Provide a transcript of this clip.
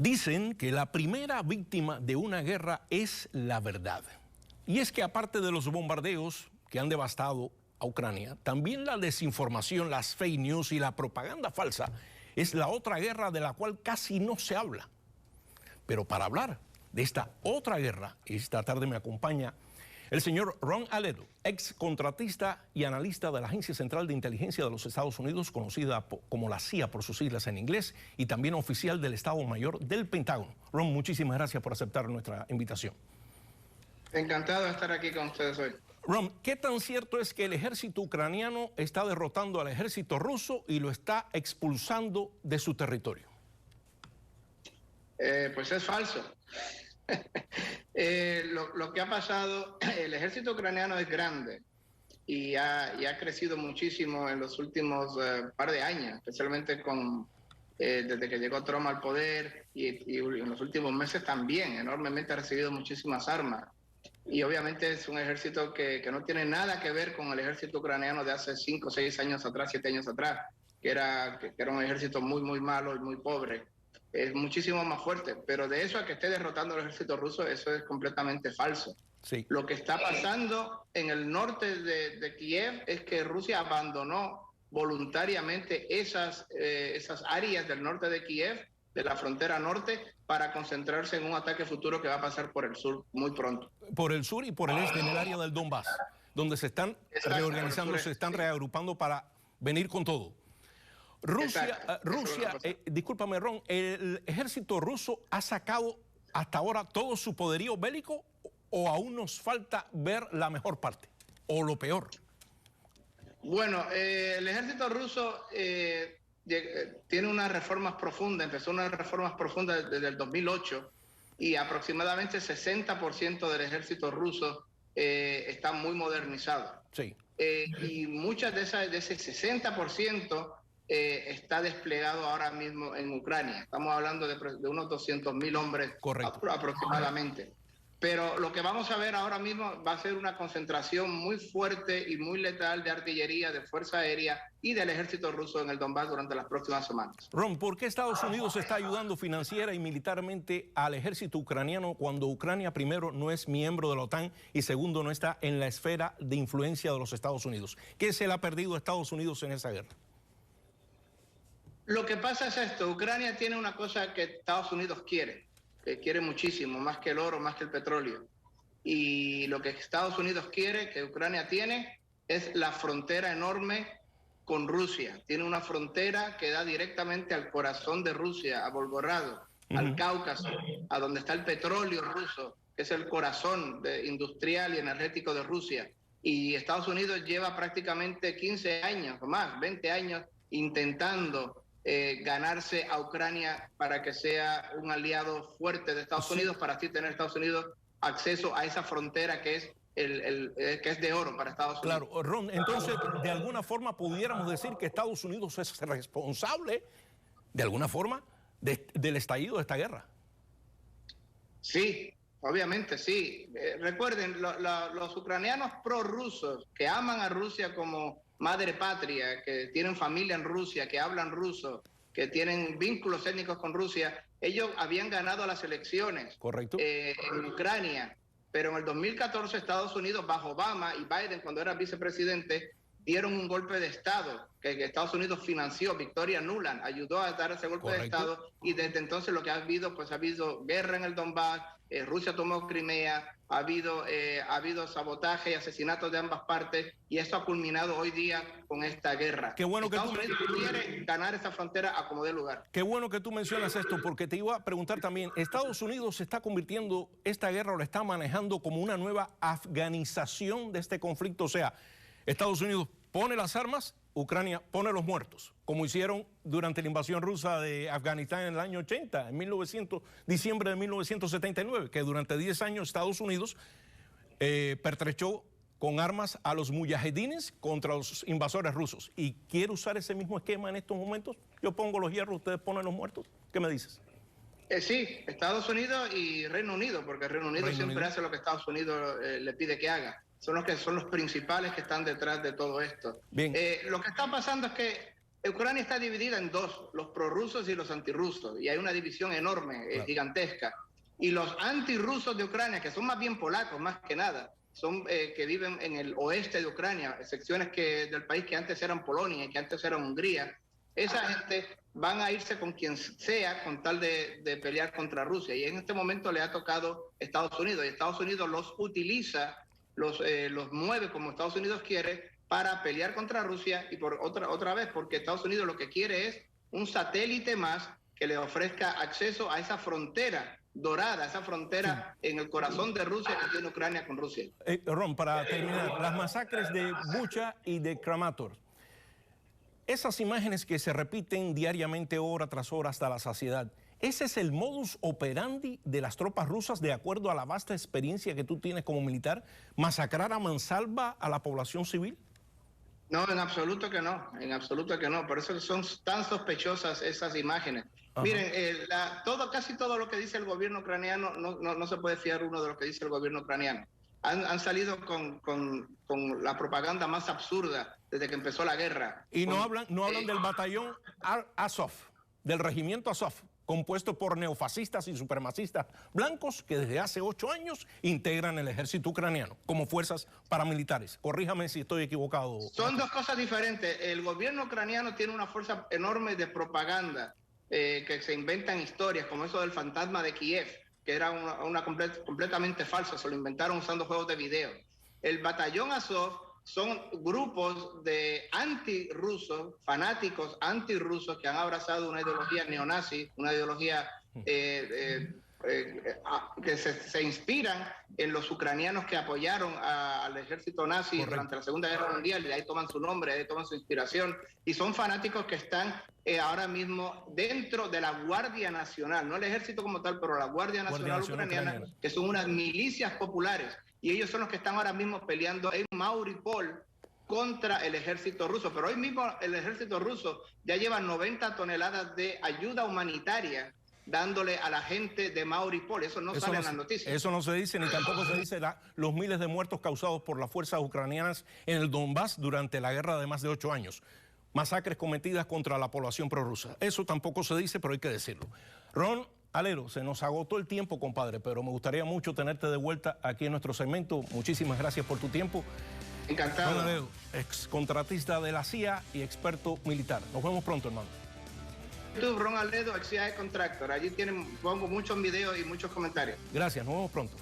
Dicen que la primera víctima de una guerra es la verdad. Y es que aparte de los bombardeos que han devastado a Ucrania, también la desinformación, las fake news y la propaganda falsa es la otra guerra de la cual casi no se habla. Pero para hablar de esta otra guerra, esta tarde me acompaña el señor Ron Aledo, ex contratista y analista de la Agencia Central de Inteligencia de los Estados Unidos, conocida como la CIA por sus siglas en inglés, y también oficial del Estado Mayor del Pentágono. Ron, muchísimas gracias por aceptar nuestra invitación. Encantado de estar aquí con ustedes hoy. Ron, ¿qué tan cierto es que el ejército ucraniano está derrotando al ejército ruso y lo está expulsando de su territorio? Pues es falso. Lo que ha pasado, el ejército ucraniano es grande y ha crecido muchísimo en los últimos par de años, especialmente desde que llegó Trump al poder y en los últimos meses también, enormemente ha recibido muchísimas armas. Y obviamente es un ejército que no tiene nada que ver con el ejército ucraniano de hace 5, 6 años atrás, 7 años atrás, que era un ejército muy, muy malo y muy pobre. Es muchísimo más fuerte, pero de eso a que esté derrotando al ejército ruso, eso es completamente falso. Sí. Lo que está pasando en el norte de Kiev es que Rusia abandonó voluntariamente esas áreas del norte de Kiev, de la frontera norte, para concentrarse en un ataque futuro que va a pasar por el sur muy pronto. Por el sur y por el este, en el área del Donbass, donde se están reorganizando, se están reagrupando para venir con todo. Rusia, discúlpame Ron, ¿el ejército ruso ha sacado hasta ahora todo su poderío bélico o aún nos falta ver la mejor parte o lo peor? Bueno, el ejército ruso tiene unas reformas profundas, empezó unas reformas profundas desde el 2008 y aproximadamente 60% del ejército ruso está muy modernizado. Sí. Y muchas de ese 60% está desplegado ahora mismo en Ucrania. Estamos hablando de unos 200.000 hombres aproximadamente. Pero lo que vamos a ver ahora mismo va a ser una concentración muy fuerte y muy letal de artillería, de fuerza aérea y del ejército ruso en el Donbass durante las próximas semanas. Ron, ¿por qué Estados Unidos está ayudando financiera y militarmente al ejército ucraniano cuando Ucrania, primero, no es miembro de la OTAN y segundo, no está en la esfera de influencia de los Estados Unidos? ¿Qué se le ha perdido a Estados Unidos en esa guerra? Lo que pasa es esto, Ucrania tiene una cosa que Estados Unidos quiere, que quiere muchísimo, más que el oro, más que el petróleo. Y lo que Estados Unidos quiere, que Ucrania tiene, es la frontera enorme con Rusia. Tiene una frontera que da directamente al corazón de Rusia, a Volgogrado, al Cáucaso, a donde está el petróleo ruso, que es el corazón industrial y energético de Rusia. Y Estados Unidos lleva prácticamente 15 años o más, 20 años, intentando ganarse a Ucrania para que sea un aliado fuerte de Estados Unidos, para así tener Estados Unidos acceso a esa frontera que es de oro para Estados Unidos. Claro, Ron, entonces de alguna forma pudiéramos decir que Estados Unidos es responsable, de alguna forma, del estallido de esta guerra. Sí, obviamente sí. Recuerden, los ucranianos prorrusos que aman a Rusia como madre patria, que tienen familia en Rusia, que hablan ruso, que tienen vínculos étnicos con Rusia, ellos habían ganado las elecciones. Correcto. En Ucrania, pero en el 2014 Estados Unidos, bajo Obama y Biden, cuando era vicepresidente, dieron un golpe de Estado, que Estados Unidos financió. Victoria Nuland ayudó a dar ese golpe de Estado, y desde entonces lo que ha habido guerra en el Donbass, Rusia tomó Crimea, ha habido sabotaje y asesinatos de ambas partes, y esto ha culminado hoy día con esta guerra. Qué bueno Estados Unidos quiere ganar esa frontera a como dé lugar. Qué bueno que tú mencionas esto, porque te iba a preguntar también, ¿Estados Unidos se está convirtiendo esta guerra o la está manejando como una nueva afganización de este conflicto? O sea, Estados Unidos pone las armas, Ucrania pone los muertos, como hicieron durante la invasión rusa de Afganistán en el año 80, en diciembre de 1979, que durante 10 años Estados Unidos pertrechó con armas a los mujahedines contra los invasores rusos. ¿Y quiere usar ese mismo esquema en estos momentos? Yo pongo los hierros, ustedes ponen los muertos. ¿Qué me dices? Sí, Estados Unidos y Reino Unido, porque Reino Unido siempre hace lo que Estados Unidos le pide que haga. Son los principales que están detrás de todo esto. Bien. Lo que está pasando es que Ucrania está dividida en dos, los prorrusos y los antirrusos, y hay una división enorme, claro, gigantesca. Y los antirrusos de Ucrania, que son más bien polacos, más que nada, son que viven en el oeste de Ucrania, secciones del país que antes eran Polonia y que antes eran Hungría, esa gente van a irse con quien sea con tal de pelear contra Rusia. Y en este momento le ha tocado Estados Unidos, y Estados Unidos los utiliza, los mueve como Estados Unidos quiere, para pelear contra Rusia, y por otra vez, porque Estados Unidos lo que quiere es un satélite más que le ofrezca acceso a esa frontera dorada, esa frontera en el corazón de Rusia que tiene Ucrania con Rusia. Ron, para terminar, las masacres de Bucha y de Kramatorsk, esas imágenes que se repiten diariamente, hora tras hora, hasta la saciedad, ¿ese es el modus operandi de las tropas rusas de acuerdo a la vasta experiencia que tú tienes como militar? ¿Masacrar a mansalva a la población civil? No, en absoluto que no, en absoluto que no. Por eso son tan sospechosas esas imágenes. Ajá. Miren, casi todo lo que dice el gobierno ucraniano, no se puede fiar uno de lo que dice el gobierno ucraniano. Han salido con la propaganda más absurda desde que empezó la guerra. Y no hablan del batallón Azov, del regimiento Azov, compuesto por neofascistas y supremacistas blancos que desde hace 8 años integran el ejército ucraniano como fuerzas paramilitares. Corríjame si estoy equivocado. Son dos cosas diferentes. El gobierno ucraniano tiene una fuerza enorme de propaganda que se inventan historias, como eso del fantasma de Kiev, que era completamente falsa, se lo inventaron usando juegos de video. El batallón Azov son grupos de antirrusos, fanáticos antirrusos que han abrazado una ideología neonazi, una ideología que se inspiran en los ucranianos que apoyaron al ejército nazi. Correcto. Durante la Segunda Guerra Mundial, y de ahí toman su nombre, de ahí toman su inspiración, y son fanáticos que están ahora mismo dentro de la Guardia Nacional, no el ejército como tal, pero la Guardia Nacional Ucraniana, que son unas milicias populares, y ellos son los que están ahora mismo peleando en Mariupol contra el ejército ruso. Pero hoy mismo el ejército ruso ya lleva 90 toneladas de ayuda humanitaria dándole a la gente de Mariupol. Eso no sale en las noticias. Eso no se dice, ni tampoco se dice los miles de muertos causados por las fuerzas ucranianas en el Donbass durante la guerra de más de 8 años. Masacres cometidas contra la población prorrusa. Eso tampoco se dice, pero hay que decirlo. Ron Alero, se nos agotó el tiempo, compadre, pero me gustaría mucho tenerte de vuelta aquí en nuestro segmento. Muchísimas gracias por tu tiempo. Encantado. Ron Alero, excontratista de la CIA y experto militar. Nos vemos pronto, hermano. YouTube, Ron Aledo, ex CIA Contractor. Allí pongo muchos videos y muchos comentarios. Gracias, nos vemos pronto.